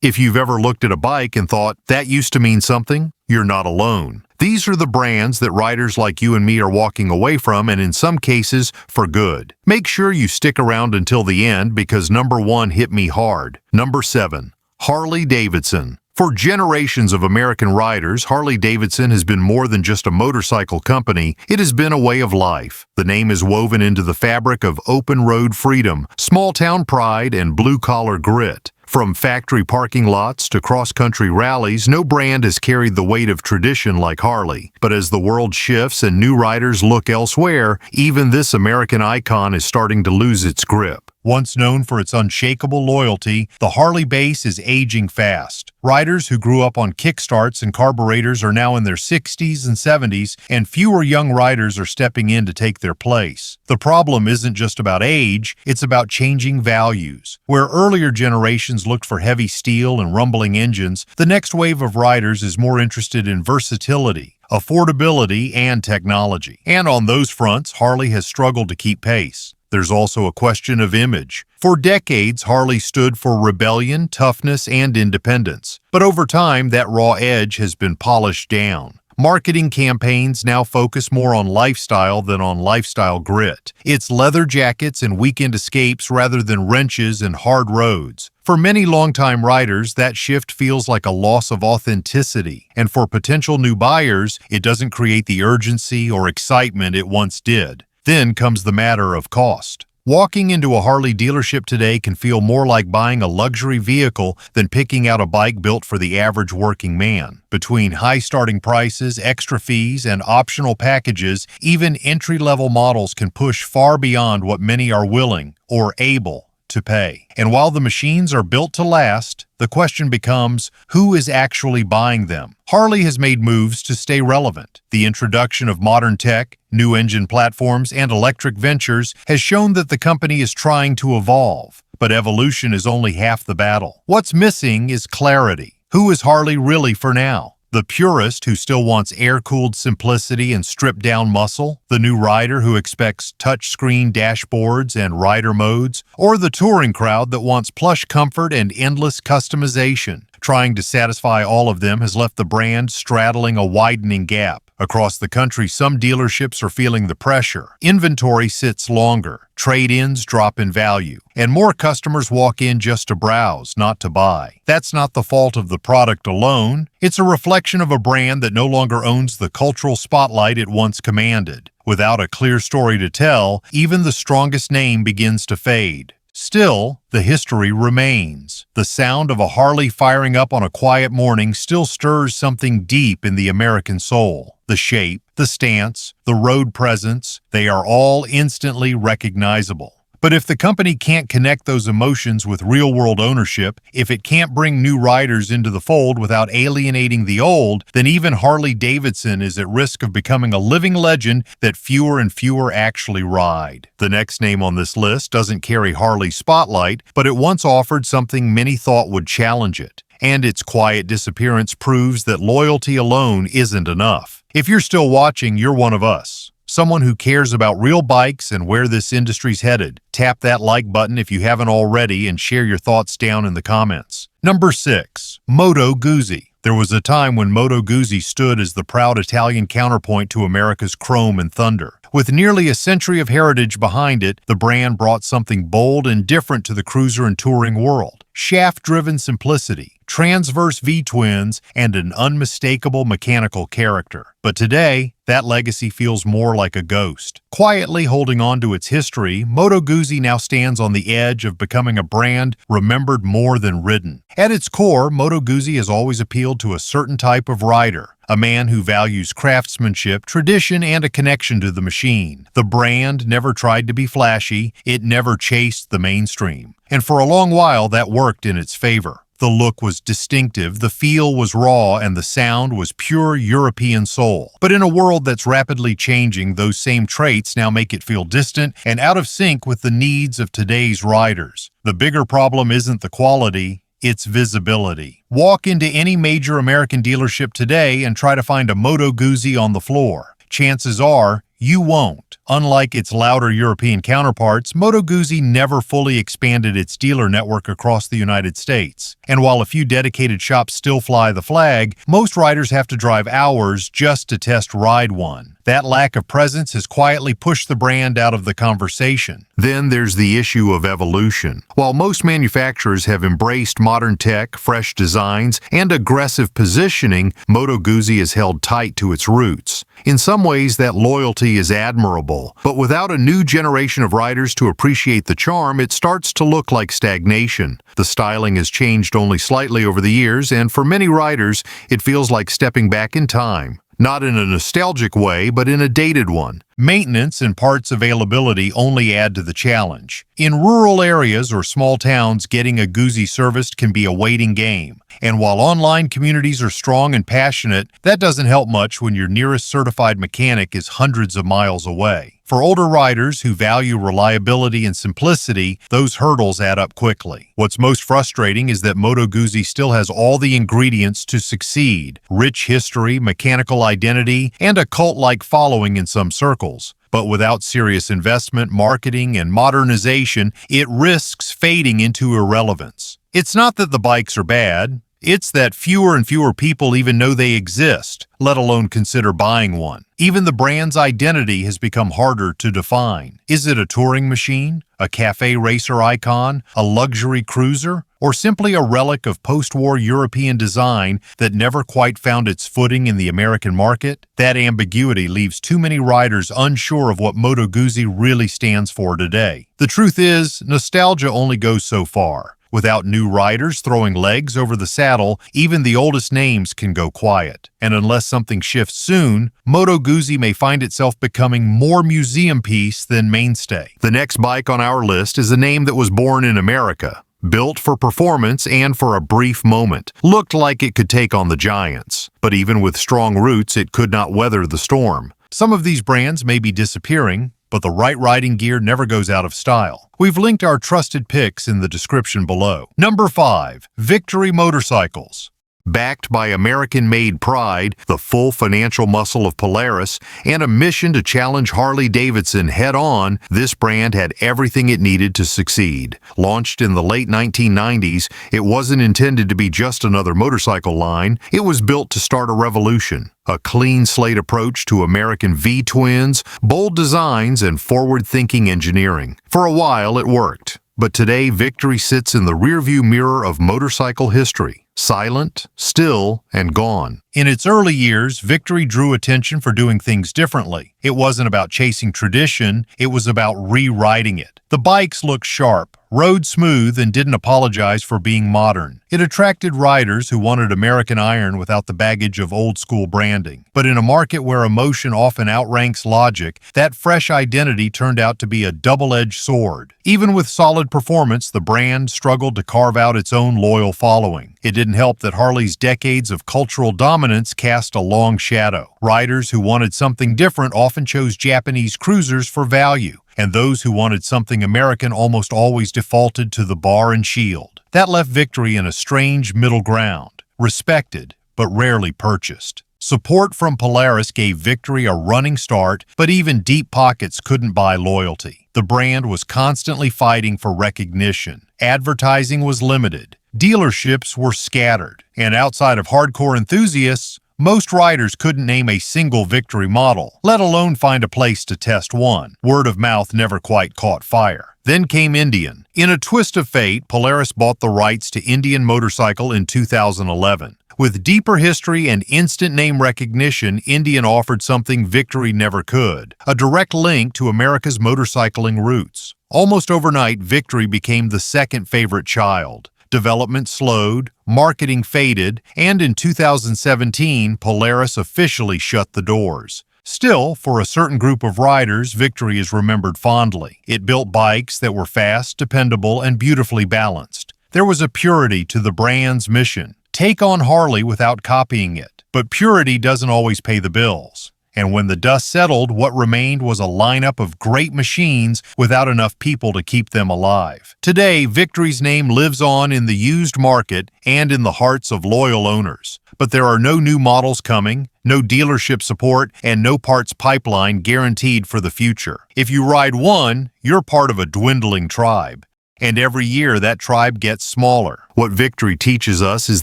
If you've ever looked at a bike and thought, that used to mean something, you're not alone. These are the brands that riders like you and me are walking away from, and in some cases, for good. Make sure you stick around until the end because number 1 hit me hard. Number 7, Harley-Davidson. For generations of American riders, Harley-Davidson has been more than just a motorcycle company. It has been a way of life. The name is woven into the fabric of open road freedom, small-town pride, and blue-collar grit. From factory parking lots to cross-country rallies, no brand has carried the weight of tradition like Harley. But as the world shifts and new riders look elsewhere, even this American icon is starting to lose its grip. Once known for its unshakable loyalty, the Harley base is aging fast. Riders who grew up on kickstarts and carburetors are now in their 60s and 70s, and fewer young riders are stepping in to take their place. The problem isn't just about age, it's about changing values. Where earlier generations looked for heavy steel and rumbling engines, the next wave of riders is more interested in versatility, affordability, and technology. And on those fronts, Harley has struggled to keep pace. There's also a question of image. For decades, Harley stood for rebellion, toughness, and independence. But over time, that raw edge has been polished down. Marketing campaigns now focus more on lifestyle than on lifestyle grit. It's leather jackets and weekend escapes rather than wrenches and hard roads. For many longtime riders, that shift feels like a loss of authenticity. And for potential new buyers, it doesn't create the urgency or excitement it once did. Then comes the matter of cost. Walking into a Harley dealership today can feel more like buying a luxury vehicle than picking out a bike built for the average working man. Between high starting prices, extra fees, and optional packages, even entry-level models can push far beyond what many are willing or able to pay. And while the machines are built to last, the question becomes, who is actually buying them? Harley has made moves to stay relevant. The introduction of modern tech, new engine platforms, and electric ventures has shown that the company is trying to evolve. But evolution is only half the battle. What's missing is clarity. Who is Harley really for now? The purist who still wants air-cooled simplicity and stripped-down muscle? The new rider who expects touchscreen dashboards and rider modes? Or the touring crowd that wants plush comfort and endless customization? Trying to satisfy all of them has left the brand straddling a widening gap. Across the country, some dealerships are feeling the pressure. Inventory sits longer, trade-ins drop in value, and more customers walk in just to browse, not to buy. That's not the fault of the product alone. It's a reflection of a brand that no longer owns the cultural spotlight it once commanded. Without a clear story to tell, even the strongest name begins to fade. Still, the history remains. The sound of a Harley firing up on a quiet morning still stirs something deep in the American soul. The shape, the stance, the road presence, they are all instantly recognizable. But if the company can't connect those emotions with real-world ownership, if it can't bring new riders into the fold without alienating the old, then even Harley-Davidson is at risk of becoming a living legend that fewer and fewer actually ride. The next name on this list doesn't carry Harley's spotlight, but it once offered something many thought would challenge it. And its quiet disappearance proves that loyalty alone isn't enough. If you're still watching, you're one of us. Someone who cares about real bikes and where this industry's headed. Tap that like button if you haven't already and share your thoughts down in the comments. Number 6. Moto Guzzi. There was a time when Moto Guzzi stood as the proud Italian counterpoint to America's chrome and thunder. With nearly a century of heritage behind it, the brand brought something bold and different to the cruiser and touring world. Shaft-driven simplicity, transverse V-twins, and an unmistakable mechanical character. But today, that legacy feels more like a ghost. Quietly holding on to its history, Moto Guzzi now stands on the edge of becoming a brand remembered more than ridden. At its core, Moto Guzzi has always appealed to a certain type of rider, a man who values craftsmanship, tradition, and a connection to the machine. The brand never tried to be flashy, it never chased the mainstream. And for a long while, that worked in its favor. The look was distinctive, the feel was raw, and the sound was pure European soul. But in a world that's rapidly changing, those same traits now make it feel distant and out of sync with the needs of today's riders. The bigger problem isn't the quality, it's visibility. Walk into any major American dealership today and try to find a Moto Guzzi on the floor. Chances are, You won't. Unlike its louder European counterparts, Moto Guzzi never fully expanded its dealer network across the United States. And while a few dedicated shops still fly the flag, most riders have to drive hours just to test ride one. That lack of presence has quietly pushed the brand out of the conversation. Then there's the issue of evolution. While most manufacturers have embraced modern tech, fresh designs, and aggressive positioning, Moto Guzzi has held tight to its roots. In some ways, that loyalty is admirable, but without a new generation of riders to appreciate the charm, it starts to look like stagnation. The styling has changed only slightly over the years, and for many riders, it feels like stepping back in time. Not in a nostalgic way, but in a dated one. Maintenance and parts availability only add to the challenge. In rural areas or small towns, getting a Guzzi serviced can be a waiting game. And while online communities are strong and passionate, that doesn't help much when your nearest certified mechanic is hundreds of miles away. For older riders who value reliability and simplicity, those hurdles add up quickly. What's most frustrating is that Moto Guzzi still has all the ingredients to succeed: rich history, mechanical identity, and a cult-like following in some circles. But without serious investment, marketing, and modernization, it risks fading into irrelevance. It's not that the bikes are bad. It's that fewer and fewer people even know they exist, let alone consider buying one. Even the brand's identity has become harder to define. Is it a touring machine, a cafe racer icon, a luxury cruiser, or simply a relic of post-war European design that never quite found its footing in the American market? That ambiguity leaves too many riders unsure of what Moto Guzzi really stands for today. The truth is, nostalgia only goes so far. Without new riders throwing legs over the saddle, even the oldest names can go quiet. And unless something shifts soon, Moto Guzzi may find itself becoming more museum piece than mainstay. The next bike on our list is a name that was born in America. Built for performance and for a brief moment. Looked like it could take on the giants. But even with strong roots, it could not weather the storm. Some of these brands may be disappearing, but the right riding gear never goes out of style. We've linked our trusted picks in the description below. Number 5. Victory Motorcycles. Backed by American-made pride, the full financial muscle of Polaris, and a mission to challenge Harley-Davidson head-on, this brand had everything it needed to succeed. Launched in the late 1990s, it wasn't intended to be just another motorcycle line. It was built to start a revolution. A clean slate approach to American V-twins, bold designs, and forward-thinking engineering. For a while, it worked. But today, Victory sits in the rearview mirror of motorcycle history. Silent, still, and gone. In its early years, Victory drew attention for doing things differently. It wasn't about chasing tradition, it was about rewriting it. The bikes looked sharp, rode smooth, and didn't apologize for being modern. It attracted riders who wanted American iron without the baggage of old-school branding. But in a market where emotion often outranks logic, that fresh identity turned out to be a double-edged sword. Even with solid performance, the brand struggled to carve out its own loyal following. It didn't help that Harley's decades of cultural dominance cast a long shadow. Riders who wanted something different often chose Japanese cruisers for value, and those who wanted something American almost always defaulted to the bar and shield. That left Victory in a strange middle ground, respected but rarely purchased. Support from Polaris gave Victory a running start, but even deep pockets couldn't buy loyalty. The brand was constantly fighting for recognition. Advertising was limited. Dealerships were scattered. And outside of hardcore enthusiasts, most riders couldn't name a single Victory model, let alone find a place to test one. Word of mouth never quite caught fire. Then came Indian. In a twist of fate, Polaris bought the rights to Indian Motorcycle in 2011. With deeper history and instant name recognition, Indian offered something Victory never could: a direct link to America's motorcycling roots. Almost overnight, Victory became the second favorite child. Development slowed, marketing faded, and in 2017, Polaris officially shut the doors. Still, for a certain group of riders, Victory is remembered fondly. It built bikes that were fast, dependable, and beautifully balanced. There was a purity to the brand's mission. Take on Harley without copying it. But purity doesn't always pay the bills. And when the dust settled, what remained was a lineup of great machines without enough people to keep them alive. Today, Victory's name lives on in the used market and in the hearts of loyal owners. But there are no new models coming, no dealership support, and no parts pipeline guaranteed for the future. If you ride one, you're part of a dwindling tribe. And every year that tribe gets smaller. What Victory teaches us is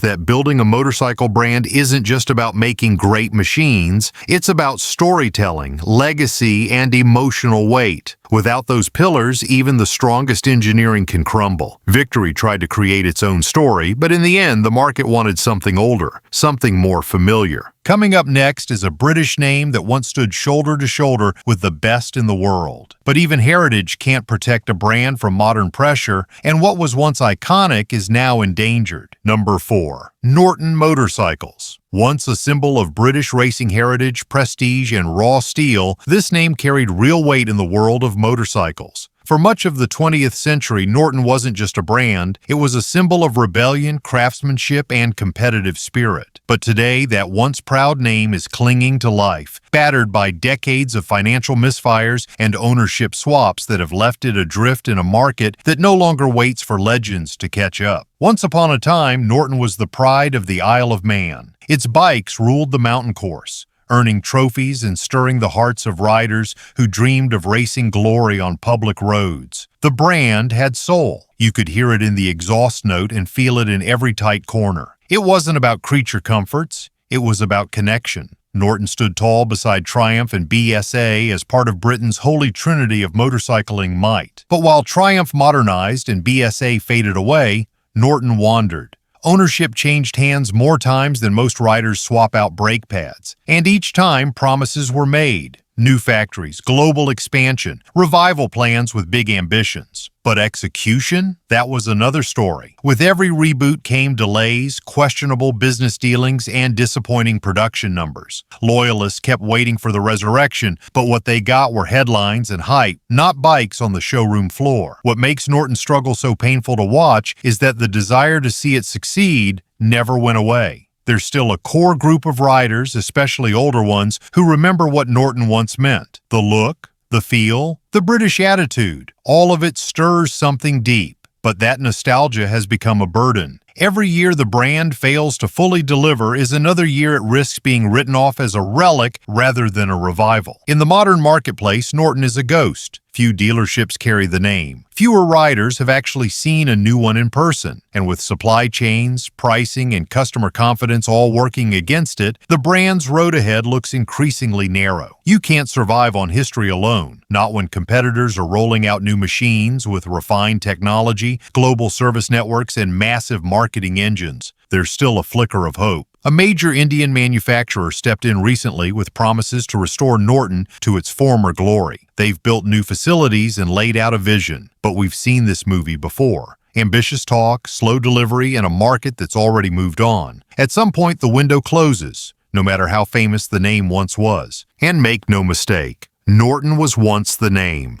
that building a motorcycle brand isn't just about making great machines, it's about storytelling, legacy, and emotional weight. Without those pillars, even the strongest engineering can crumble. Victory tried to create its own story, but in the end, the market wanted something older, something more familiar. Coming up next is a British name that once stood shoulder to shoulder with the best in the world. But even heritage can't protect a brand from modern pressure, and what was once iconic is now endangered. Number 4. Norton Motorcycles. Once a symbol of British racing heritage, prestige, and raw steel, this name carried real weight in the world of motorcycles. For much of the 20th century, Norton wasn't just a brand, it was a symbol of rebellion, craftsmanship, and competitive spirit. But today, that once proud name is clinging to life, battered by decades of financial misfires and ownership swaps that have left it adrift in a market that no longer waits for legends to catch up. Once upon a time, Norton was the pride of the Isle of Man. Its bikes ruled the mountain course, earning trophies and stirring the hearts of riders who dreamed of racing glory on public roads. The brand had soul. You could hear it in the exhaust note and feel it in every tight corner. It wasn't about creature comforts, it was about connection. Norton stood tall beside Triumph and BSA as part of Britain's holy trinity of motorcycling might. But while Triumph modernized and BSA faded away, Norton wandered. Ownership changed hands more times than most riders swap out brake pads. And each time, promises were made. New factories, global expansion, revival plans with big ambitions. But execution? That was another story. With every reboot came delays, questionable business dealings, and disappointing production numbers. Loyalists kept waiting for the resurrection, but what they got were headlines and hype, not bikes on the showroom floor. What makes Norton struggle so painful to watch is that the desire to see it succeed never went away. There's still a core group of riders, especially older ones, who remember what Norton once meant. The look, the feel, the British attitude, all of it stirs something deep. But that nostalgia has become a burden. Every year the brand fails to fully deliver is another year it risks being written off as a relic rather than a revival. In the modern marketplace, Norton is a ghost. Few dealerships carry the name. Fewer riders have actually seen a new one in person. And with supply chains, pricing, and customer confidence all working against it, the brand's road ahead looks increasingly narrow. You can't survive on history alone, not when competitors are rolling out new machines with refined technology, global service networks, and massive marketing engines. There's still a flicker of hope. A major Indian manufacturer stepped in recently with promises to restore Norton to its former glory. They've built new facilities and laid out a vision, but we've seen this movie before. Ambitious talk, slow delivery, and a market that's already moved on. At some point, the window closes, no matter how famous the name once was. And make no mistake, Norton was once the name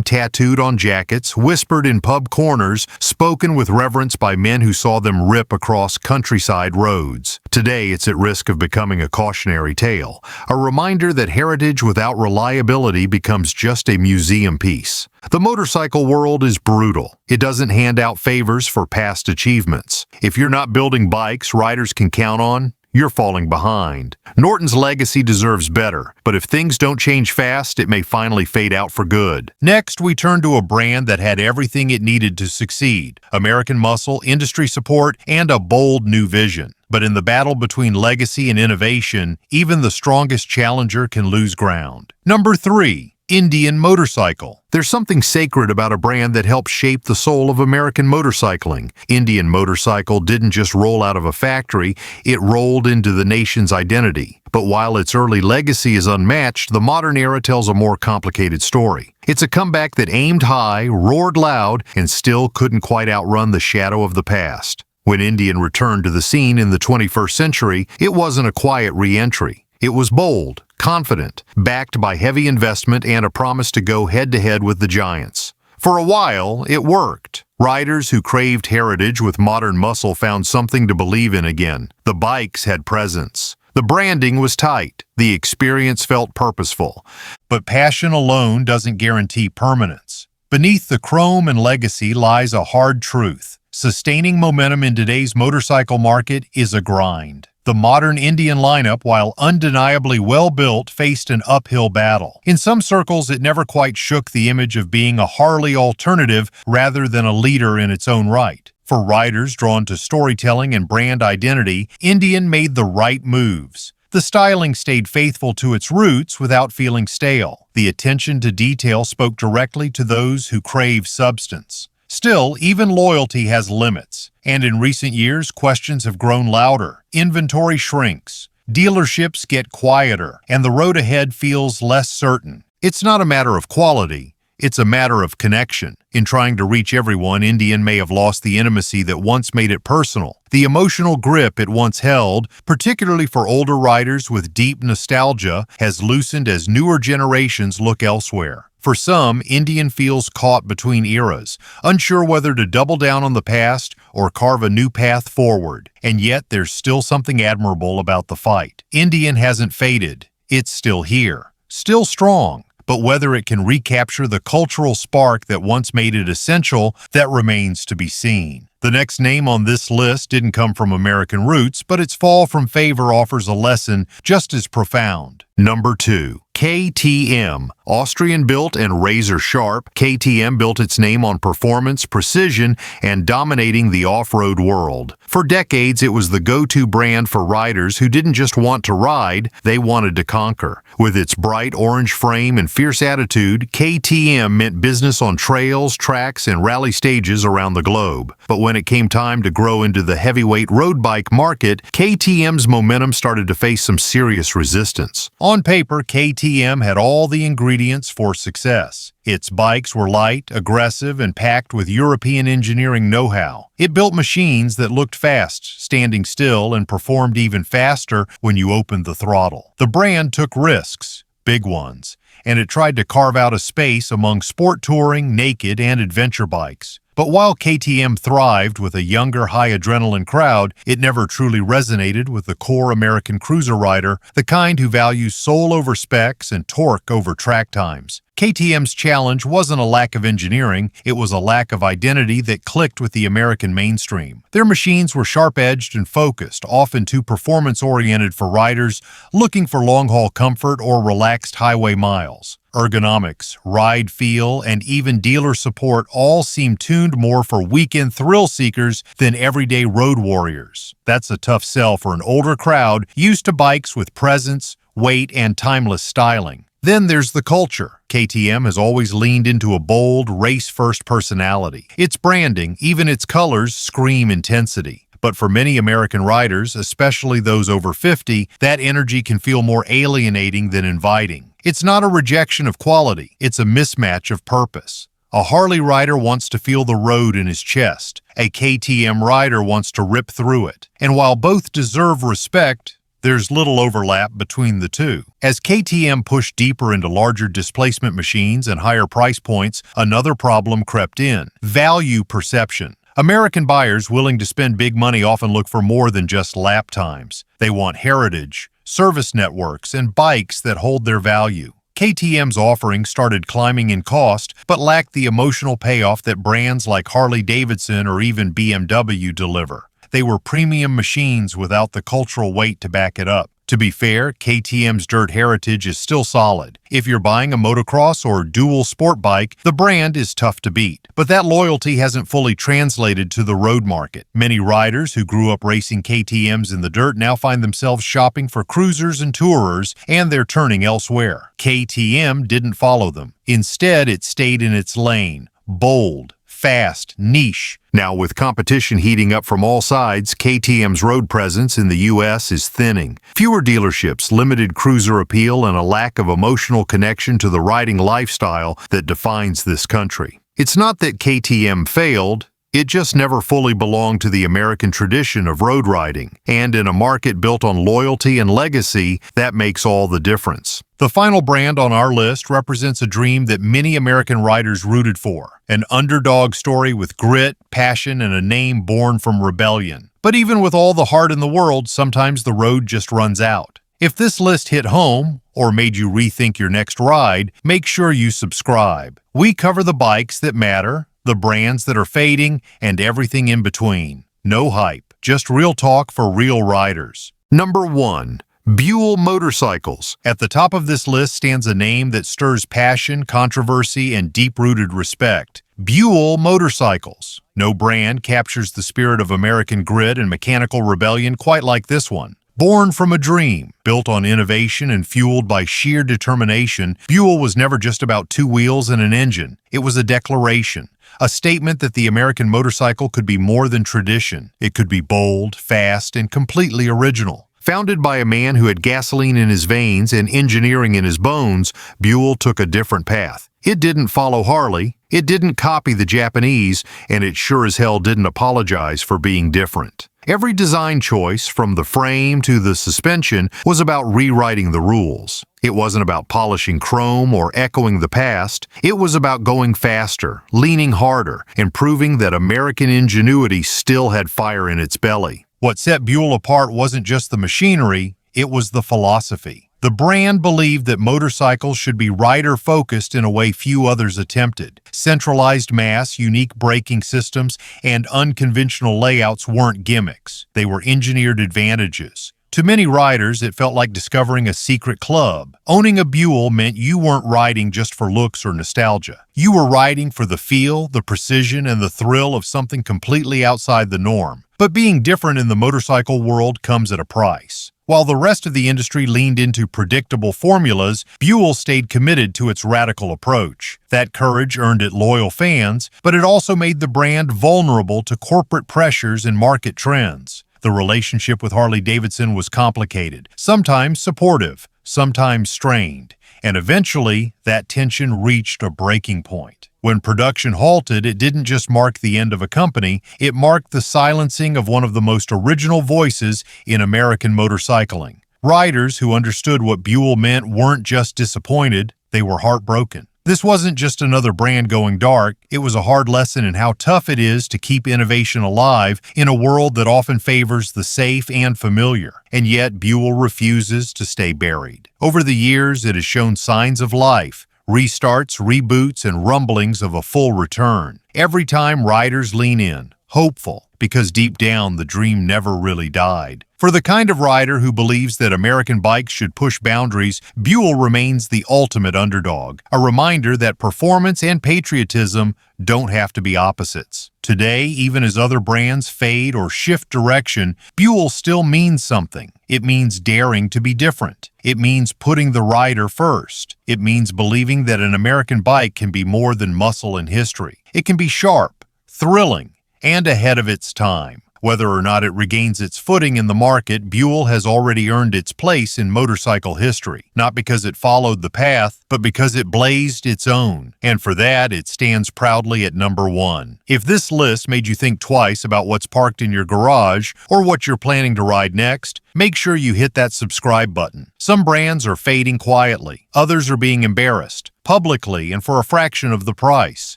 tattooed on jackets, whispered in pub corners, spoken with reverence by men who saw them rip across countryside roads. Today, it's at risk of becoming a cautionary tale, a reminder that heritage without reliability becomes just a museum piece. The motorcycle world is brutal. It doesn't hand out favors for past achievements. If you're not building bikes riders can count on, you're falling behind. Norton's legacy deserves better, but if things don't change fast, it may finally fade out for good. Next, we turn to a brand that had everything it needed to succeed: American muscle, industry support, and a bold new vision. But in the battle between legacy and innovation, even the strongest challenger can lose ground. Number 3. Indian Motorcycle. There's something sacred about a brand that helped shape the soul of American motorcycling. Indian Motorcycle didn't just roll out of a factory, it rolled into the nation's identity. But while its early legacy is unmatched, the modern era tells a more complicated story. It's a comeback that aimed high, roared loud, and still couldn't quite outrun the shadow of the past. When Indian returned to the scene in the 21st century, it wasn't a quiet re-entry. It was bold, confident, backed by heavy investment and a promise to go head-to-head with the giants. For a while, it worked. Riders who craved heritage with modern muscle found something to believe in again. The bikes had presence. The branding was tight. The experience felt purposeful. But passion alone doesn't guarantee permanence. Beneath the chrome and legacy lies a hard truth. Sustaining momentum in today's motorcycle market is a grind. The modern Indian lineup, while undeniably well-built, faced an uphill battle. In some circles, it never quite shook the image of being a Harley alternative rather than a leader in its own right. For riders drawn to storytelling and brand identity, Indian made the right moves. The styling stayed faithful to its roots without feeling stale. The attention to detail spoke directly to those who crave substance. Still, even loyalty has limits, and in recent years, questions have grown louder. Inventory shrinks, dealerships get quieter, and the road ahead feels less certain. It's not a matter of quality, it's a matter of connection. In trying to reach everyone, Indian may have lost the intimacy that once made it personal. The emotional grip it once held, particularly for older riders with deep nostalgia, has loosened as newer generations look elsewhere. For some, Indian feels caught between eras, unsure whether to double down on the past or carve a new path forward. And yet, there's still something admirable about the fight. Indian hasn't faded. It's still here, still strong. But whether it can recapture the cultural spark that once made it essential, that remains to be seen. The next name on this list didn't come from American roots, but its fall from favor offers a lesson just as profound. Number 2. KTM. Austrian-built and razor-sharp, KTM built its name on performance, precision, and dominating the off-road world. For decades, it was the go-to brand for riders who didn't just want to ride, they wanted to conquer. With its bright orange frame and fierce attitude, KTM meant business on trails, tracks, and rally stages around the globe. But when it came time to grow into the heavyweight road bike market, KTM's momentum started to face some serious resistance. On paper, KTM had all the ingredients for success. Its bikes were light, aggressive, and packed with European engineering know-how. It built machines that looked fast, standing still, and performed even faster when you opened the throttle. The brand took risks, big ones, and it tried to carve out a space among sport touring, naked, and adventure bikes. But while KTM thrived with a younger, high-adrenaline crowd, it never truly resonated with the core American cruiser rider, the kind who values soul over specs and torque over track times. KTM's challenge wasn't a lack of engineering, it was a lack of identity that clicked with the American mainstream. Their machines were sharp-edged and focused, often too performance-oriented for riders looking for long-haul comfort or relaxed highway miles. Ergonomics, ride feel, and even dealer support all seem tuned more for weekend thrill seekers than everyday road warriors. That's a tough sell for an older crowd used to bikes with presence, weight, and timeless styling. Then there's the culture. KTM has always leaned into a bold, race-first personality. Its branding, even its colors, scream intensity. But for many American riders, especially those over 50, that energy can feel more alienating than inviting. It's not a rejection of quality, it's a mismatch of purpose. A Harley rider wants to feel the road in his chest. A KTM rider wants to rip through it. And while both deserve respect, there's little overlap between the two. As KTM pushed deeper into larger displacement machines and higher price points, another problem crept in: value perception. American buyers willing to spend big money often look for more than just lap times. They want heritage, service networks, and bikes that hold their value. KTM's offering started climbing in cost, but lacked the emotional payoff that brands like Harley-Davidson or even BMW deliver. They were premium machines without the cultural weight to back it up. To be fair, KTM's dirt heritage is still solid. If you're buying a motocross or dual sport bike, the brand is tough to beat. But that loyalty hasn't fully translated to the road market. Many riders who grew up racing KTMs in the dirt now find themselves shopping for cruisers and tourers, and they're turning elsewhere. KTM didn't follow them. Instead, it stayed in its lane. Bold, fast, niche. Now, with competition heating up from all sides, KTM's road presence in the U.S. is thinning. Fewer dealerships, limited cruiser appeal, and a lack of emotional connection to the riding lifestyle that defines this country. It's not that KTM failed, It just never fully belonged to the American tradition of road riding, and in a market built on loyalty and legacy, that makes all the difference. The final brand on our list represents a dream that many American riders rooted for, an underdog story with grit, passion, and a name born from rebellion. But even with all the heart in the world, sometimes the road just runs out. If this list hit home, or made you rethink your next ride, make sure you subscribe. We cover the bikes that matter, the brands that are fading, and everything in between. No hype, just real talk for real riders. Number 1. Bule Motorcycles. At the top of this list stands a name that stirs passion, controversy, and deep-rooted respect. Bule Motorcycles. No brand captures the spirit of American grit and mechanical rebellion quite like this one. Born from a dream, built on innovation and fueled by sheer determination, Bule was never just about two wheels and an engine. It was a declaration, a statement that the American motorcycle could be more than tradition. It could be bold, fast, and completely original. Founded by a man who had gasoline in his veins and engineering in his bones, Bule took a different path. It didn't follow Harley, it didn't copy the Japanese, and it sure as hell didn't apologize for being different. Every design choice, from the frame to the suspension, was about rewriting the rules. It wasn't about polishing chrome or echoing the past. It was about going faster, leaning harder, and proving that American ingenuity still had fire in its belly. What set Bule apart wasn't just the machinery, it was the philosophy. The brand believed that motorcycles should be rider-focused in a way few others attempted. Centralized mass, unique braking systems, and unconventional layouts weren't gimmicks. They were engineered advantages. To many riders, it felt like discovering a secret club. Owning a Bule meant you weren't riding just for looks or nostalgia. You were riding for the feel, the precision, and the thrill of something completely outside the norm. But being different in the motorcycle world comes at a price. While the rest of the industry leaned into predictable formulas, Bule stayed committed to its radical approach. That courage earned it loyal fans, but it also made the brand vulnerable to corporate pressures and market trends. The relationship with Harley-Davidson was complicated, sometimes supportive, sometimes strained, and eventually that tension reached a breaking point. When production halted, it didn't just mark the end of a company, it marked the silencing of one of the most original voices in American motorcycling. Riders who understood what Bule meant weren't just disappointed, they were heartbroken. This wasn't just another brand going dark, it was a hard lesson in how tough it is to keep innovation alive in a world that often favors the safe and familiar. And yet, Bule refuses to stay buried. Over the years, it has shown signs of life, restarts, reboots, and rumblings of a full return. Every time riders lean in, hopeful, because deep down the dream never really died. For the kind of rider who believes that American bikes should push boundaries, Bule remains the ultimate underdog, a reminder that performance and patriotism don't have to be opposites. Today, even as other brands fade or shift direction, Bule still means something. It means daring to be different. It means putting the rider first. It means believing that an American bike can be more than muscle and history. It can be sharp, thrilling, and ahead of its time. Whether or not it regains its footing in the market, Bule has already earned its place in motorcycle history, not because it followed the path, but because it blazed its own. And for that, it stands proudly at number 1. If this list made you think twice about what's parked in your garage or what you're planning to ride next, make sure you hit that subscribe button. Some brands are fading quietly, others are being embarrassed, publicly and for a fraction of the price.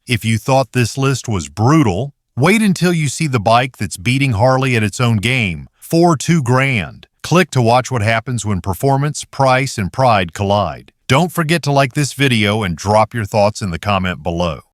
If you thought this list was brutal, wait until you see the bike that's beating Harley at its own game, for $2,000. Click to watch what happens when performance, price, and pride collide. Don't forget to like this video and drop your thoughts in the comment below.